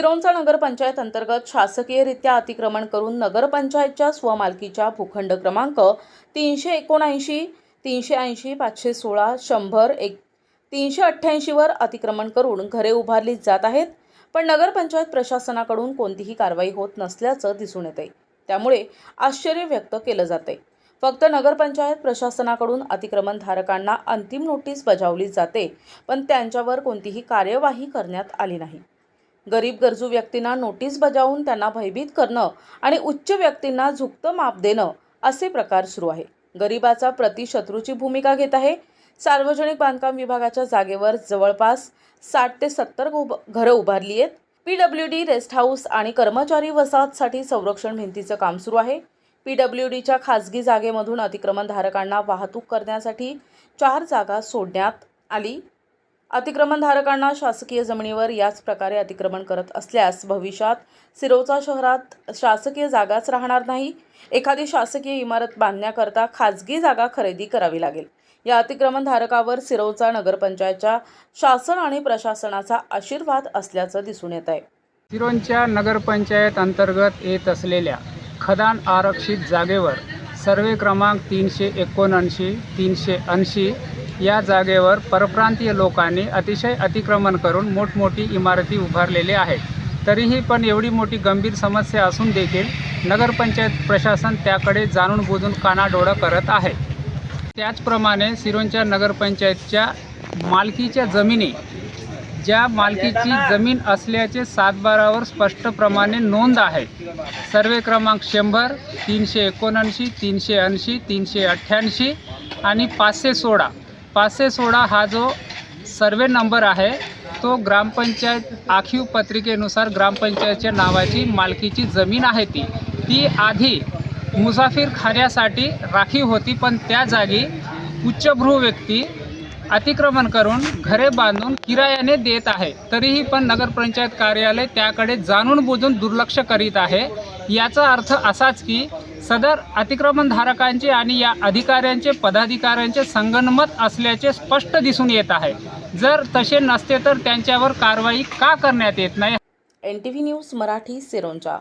सिरोंचा नगरपंचायत अंतर्गत शासकीयरित्या अतिक्रमण करून नगरपंचायतच्या स्वमालकीच्या भूखंड क्रमांक 379, 380, 516, 100, 388 वर अतिक्रमण करून घरे उभारली जात आहेत, पण नगरपंचायत प्रशासनाकडून कोणतीही कारवाई होत नसल्याचं दिसून येते। त्यामुळे आश्चर्य व्यक्त केलं जाते। फक्त नगरपंचायत प्रशासनाकडून अतिक्रमण धारकांना अंतिम नोटीस बजावली जाते, पण त्यांच्यावर कोणतीही कार्यवाही करण्यात आली नाही। गरीब गरजू व्यक्तींना नोटीस बजावून त्यांना भयभीत करणं आणि उच्च व्यक्तींना झुकतं माप देणं असे प्रकार सुरू आहे। गरिबाचा प्रतिशत्रूची भूमिका घेत आहे। सार्वजनिक बांधकाम विभागाच्या जागेवर जवळपास 60 ते 70 घरं उभारली आहेत। PWD रेस्ट हाऊस आणि कर्मचारी वसाहतसाठी संरक्षण भिंतीचं काम सुरू आहे। PWDच्या खासगी जागेमधून अतिक्रमण धारकांना वाहतूक करण्यासाठी 4 जागा सोडण्यात आली। अतिक्रमण धारकांना शासकीय जमिनीवर याच प्रकारे अतिक्रमण करत असल्यास भविष्यात सिरोंचा शहरात शासकीय जागाच राहणार नाही। एखादी शासकीय इमारत बांधण्याकरता खासगी जागा खरेदी करावी लागेल। या अतिक्रमण धारकावर सिरोंचा नगरपंचायतच्या शासन आणि प्रशासनाचा आशीर्वाद असल्याचं दिसून येत आहे। सिरोंच्या नगरपंचायत अंतर्गत येत असलेल्या खदान आरक्षित जागेवर सर्वे क्रमांक 379, 380 या जागेवर परप्रांतीय लोकांनी अतिशय अतिक्रमण करून मोठमोठी इमारती उभारलेल्या आहेत। तरीही पण एवढी मोठी गंभीर समस्या असून देखील नगरपंचायत प्रशासन त्याकडे जाणून बुजून कानाडोळा करत आहे। त्याचप्रमाणे सिरोंच्या नगरपंचायतच्या मालकीच्या जमिनी ज्या मालकीची जमीन असल्याचे 7/12 स्पष्टप्रमाणे नोंद आहे। सर्वे क्रमांक 100, 379, 380, 388 आणि 516 हा जो सर्वे नंबर आहे तो ग्रामपंचायत आखीव पत्रिकेनुसार ग्रामपंचायतच्या नावाची मालकीची जमीन आहे। ती आधी मुसाफिरखान्यासाठी राखीव होती, पण त्या जागी उच्चभ्रू व्यक्ती अतिक्रमण करून घरे बांधून किरायाने देत आहे। तरीही पण नगरपंचायत कार्यालय त्याकडे जाणून बुजून दुर्लक्ष करीत आहे। याचा अर्थ असाच की सदर अतिक्रमणधारकांचे आणि या अधिकाऱ्यांचे पदाधिकाऱ्यांचे संगनमत असल्याचे स्पष्ट दिसून येत आहे। जर तसे नसते तर त्यांच्यावर कारवाई का करण्यात येत नाही? NTV news Marathi, Sironcha.